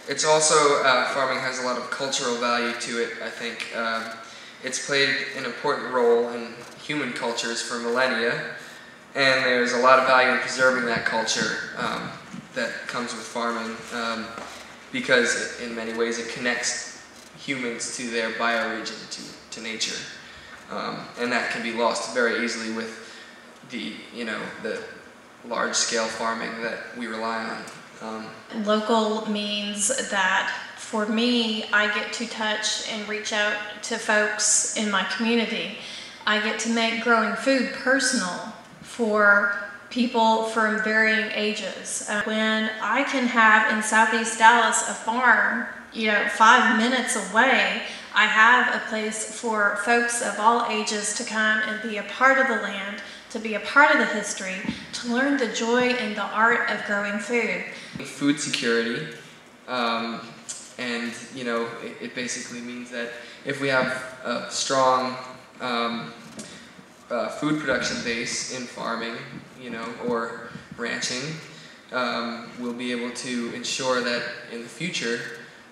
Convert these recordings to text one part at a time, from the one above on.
It's also, farming has a lot of cultural value to it, I think. It's played an important role in human cultures for millennia, and there's a lot of value in preserving that culture that comes with farming, because in many ways it connects humans to their bioregion, to nature. And that can be lost very easily with the large-scale farming that we rely on. Local means that for me, I get to touch and reach out to folks in my community. I get to make growing food personal for people from varying ages. When I can have in Southeast Dallas a farm, 5 minutes away, I have a place for folks of all ages to come and be a part of the land, to be a part of the history, to learn the joy and the art of growing food. Food security, and it basically means that if we have a strong food production base in farming, or ranching, we'll be able to ensure that in the future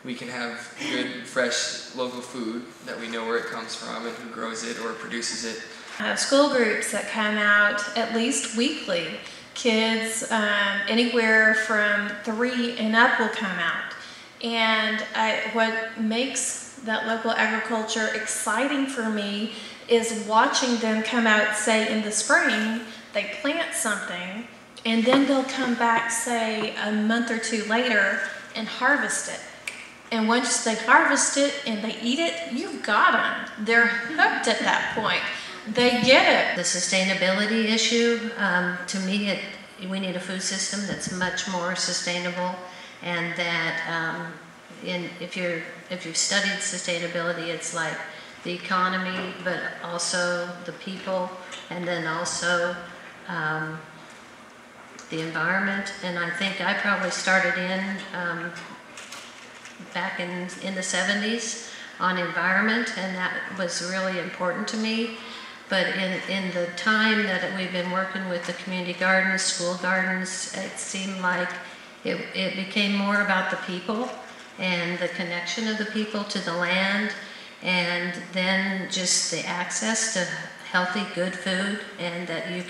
we can have good, fresh, local food that we know where it comes from and who grows it or produces it. I have school groups that come out at least weekly. Kids anywhere from 3 and up will come out. And what makes that local agriculture exciting for me is watching them come out, say in the spring, they plant something, and then they'll come back, say a month or 2 later, and harvest it. And once they harvest it and they eat it, you've got them. They're hooked at that point. They get it. The sustainability issue, to me, we need a food system that's much more sustainable, and that if you've studied sustainability, it's like the economy, but also the people, and then also the environment. And I think I probably started back in the 70s on environment, and that was really important to me. But in the time that we've been working with the community gardens, school gardens, it seemed like it became more about the people and the connection of the people to the land, and then just the access to healthy, good food, and that you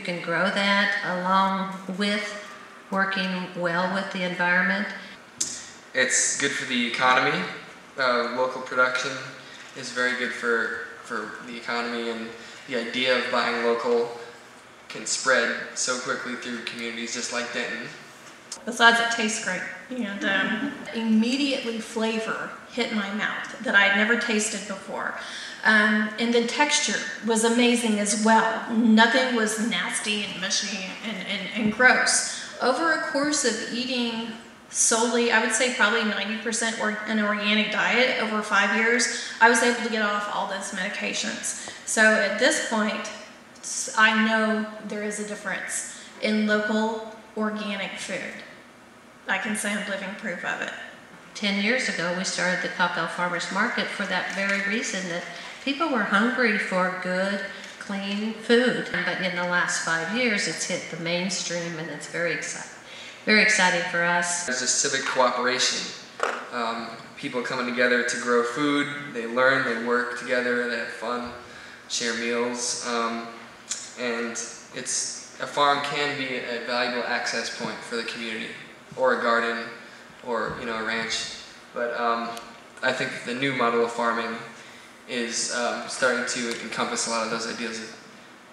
can grow that along with working well with the environment. It's good for the economy. Local production is very good for the economy, and the idea of buying local can spread so quickly through communities just like Denton. Besides, it tastes great, and immediately flavor hit my mouth that I had never tasted before. And the texture was amazing as well. Nothing was nasty and mushy and gross. Over a course of eating solely, I would say probably 90% an organic diet over 5 years, I was able to get off all those medications. So at this point, I know there is a difference in local organic food. I can say I'm living proof of it. 10 years ago, we started the Coppell Farmers Market for that very reason, that people were hungry for good, clean food. But in the last 5 years, it's hit the mainstream, and it's very exciting. Very exciting for us. There's just civic cooperation. People coming together to grow food, they learn, they work together, they have fun, share meals, and a farm can be a valuable access point for the community, or a garden, or a ranch. But I think the new model of farming is starting to encompass a lot of those ideas of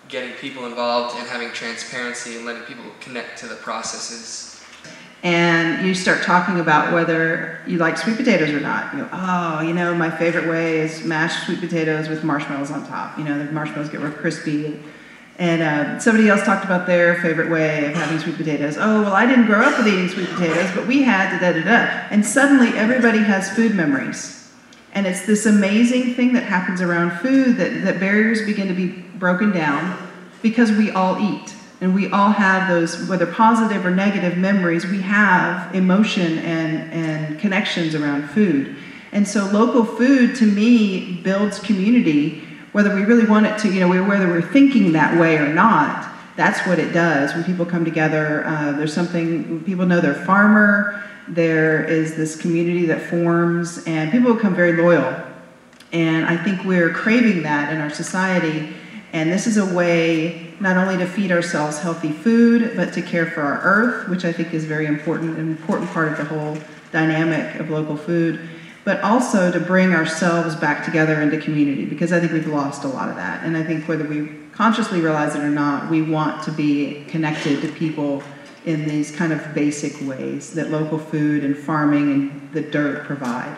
getting people involved and having transparency and letting people connect to the processes. And you start talking about whether you like sweet potatoes or not. You go, my favorite way is mashed sweet potatoes with marshmallows on top. The marshmallows get real crispy. And somebody else talked about their favorite way of having sweet potatoes. Oh, well, I didn't grow up with eating sweet potatoes, but we had da-da-da-da. And suddenly everybody has food memories. And it's this amazing thing that happens around food, that barriers begin to be broken down because we all eat. And we all have those, whether positive or negative memories, we have emotion and connections around food. And so local food, to me, builds community, whether we really want it to, whether we're thinking that way or not. That's what it does. When people come together, there's something, people know their farmer, there is this community that forms, and people become very loyal. And I think we're craving that in our society. And this is a way not only to feed ourselves healthy food, but to care for our earth, which I think is very important, an important part of the whole dynamic of local food, but also to bring ourselves back together into community, because I think we've lost a lot of that. And I think whether we consciously realize it or not, we want to be connected to people in these kind of basic ways that local food and farming and the dirt provide.